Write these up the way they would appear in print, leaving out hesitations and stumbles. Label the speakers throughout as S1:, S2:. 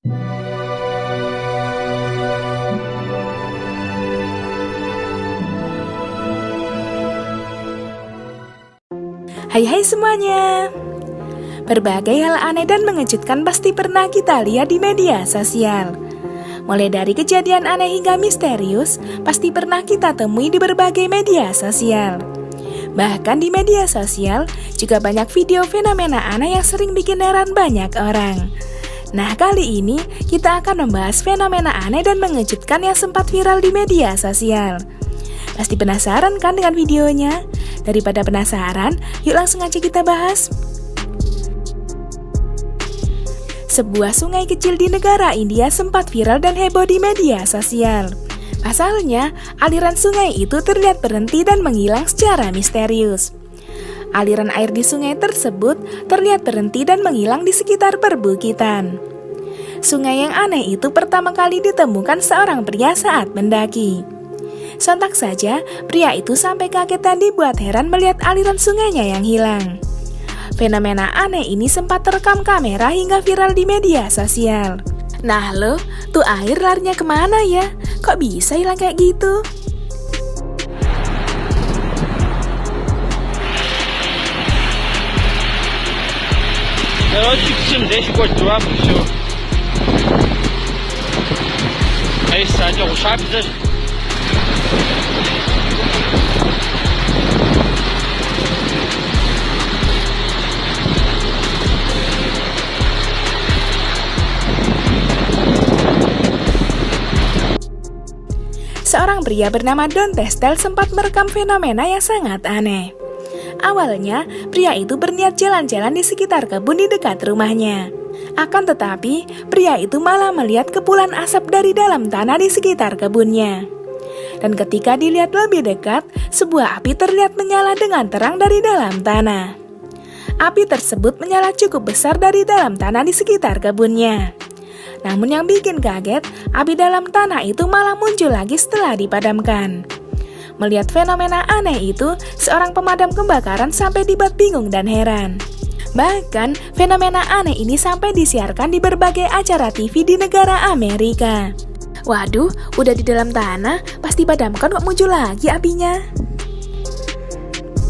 S1: Hai semuanya. Berbagai hal aneh dan mengejutkan pasti pernah kita lihat di media sosial. Mulai dari kejadian aneh hingga misterius, pasti pernah kita temui di berbagai media sosial. Bahkan di media sosial juga banyak video fenomena aneh yang sering bikin heran banyak orang. Nah, kali ini kita akan membahas fenomena aneh dan mengejutkan yang sempat viral di media sosial. Pasti penasaran kan dengan videonya? Daripada penasaran, yuk langsung aja kita bahas. Sebuah sungai kecil di negara India sempat viral dan heboh di media sosial. Pasalnya, aliran sungai itu terlihat berhenti dan menghilang secara misterius. Aliran air di sungai tersebut terlihat berhenti dan menghilang di sekitar perbukitan. Sungai yang aneh itu pertama kali ditemukan seorang pria saat mendaki. Sontak saja, pria itu sampai kaget dan dibuat heran melihat aliran sungainya yang hilang. Fenomena aneh ini sempat terekam kamera hingga viral di media sosial. Nah lo, tuh air larinya kemana ya? Kok bisa hilang kayak gitu? Seorang pria bernama Don Testel sempat merekam fenomena yang sangat aneh. Awalnya, pria itu berniat jalan-jalan di sekitar kebun di dekat rumahnya. Akan tetapi, pria itu malah melihat kepulan asap dari dalam tanah di sekitar kebunnya. Dan ketika dilihat lebih dekat, sebuah api terlihat menyala dengan terang dari dalam tanah. Api tersebut menyala cukup besar dari dalam tanah di sekitar kebunnya. Namun yang bikin kaget, api dalam tanah itu malah muncul lagi setelah dipadamkan. Melihat fenomena aneh itu, seorang pemadam kebakaran sampai dibuat bingung dan heran. Bahkan, fenomena aneh ini sampai disiarkan di berbagai acara TV di negara Amerika. Waduh, udah di dalam tanah, pasti padamkan kok muncul lagi apinya.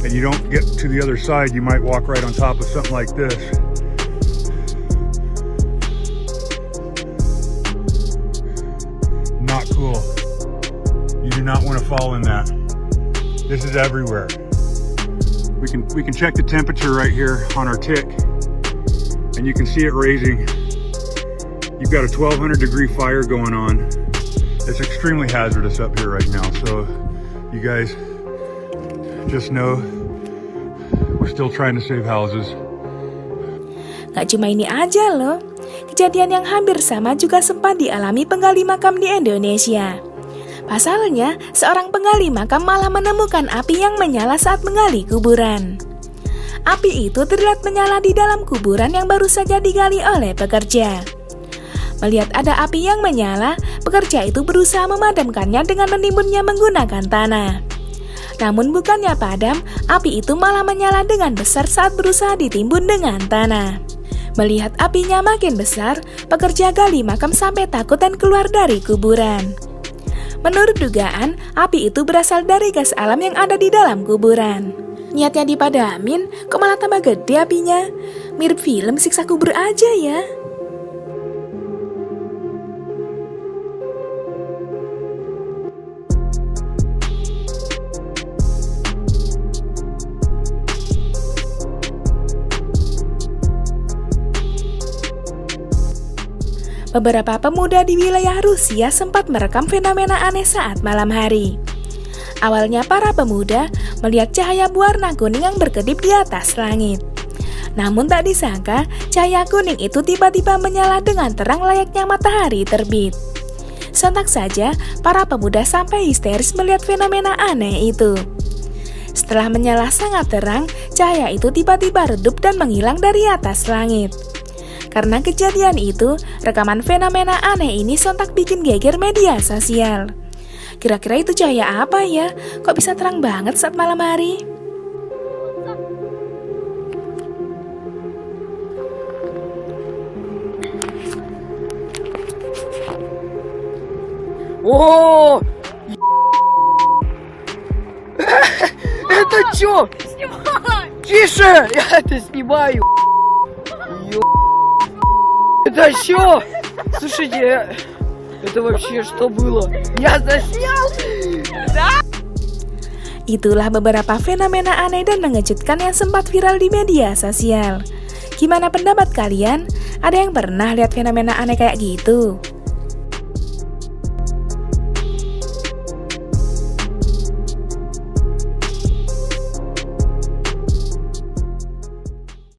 S2: And you don't get to the other side, you might walk right on top of something like this. Not cool. You do not want to fall in that. This is everywhere. We can check the temperature right here on our tick, and you can see it raising. You've got a 1200 degree fire going on. It's extremely hazardous up here right now, so you guys just know we're still trying to save houses.
S1: Gak cuma ini aja loh. Kejadian yang hampir sama juga sempat dialami penggali makam di Indonesia. Pasalnya, seorang penggali makam malah menemukan api yang menyala saat menggali kuburan. Api itu terlihat menyala di dalam kuburan yang baru saja digali oleh pekerja. Melihat ada api yang menyala, pekerja itu berusaha memadamkannya dengan menimbunnya menggunakan tanah. Namun bukannya padam, api itu malah menyala dengan besar saat berusaha ditimbun dengan tanah. Melihat apinya makin besar, pekerja gali makam sampai takut dan keluar dari kuburan. Menurut dugaan, api itu berasal dari gas alam yang ada di dalam kuburan. Niatnya dipadamin, kok malah tambah gede apinya? Mirip film siksa kubur aja ya. Beberapa pemuda di wilayah Rusia sempat merekam fenomena aneh saat malam hari. Awalnya para pemuda melihat cahaya berwarna kuning yang berkedip di atas langit. Namun tak disangka, cahaya kuning itu tiba-tiba menyala dengan terang layaknya matahari terbit. Sontak saja, para pemuda sampai histeris melihat fenomena aneh itu. Setelah menyala sangat terang, cahaya itu tiba-tiba redup dan menghilang dari atas langit. Karena kejadian itu, rekaman fenomena aneh ini sontak bikin geger media sosial. Kira-kira itu cahaya apa ya? Kok bisa terang banget saat malam hari?
S3: О! Это чё? Тише! Я это снимаю. Это чё? Слушайте, это вообще что было? Я заснял!
S1: Itulah beberapa fenomena aneh dan mengejutkan yang sempat viral di media sosial. Gimana pendapat kalian? Ada yang pernah lihat fenomena aneh kayak gitu?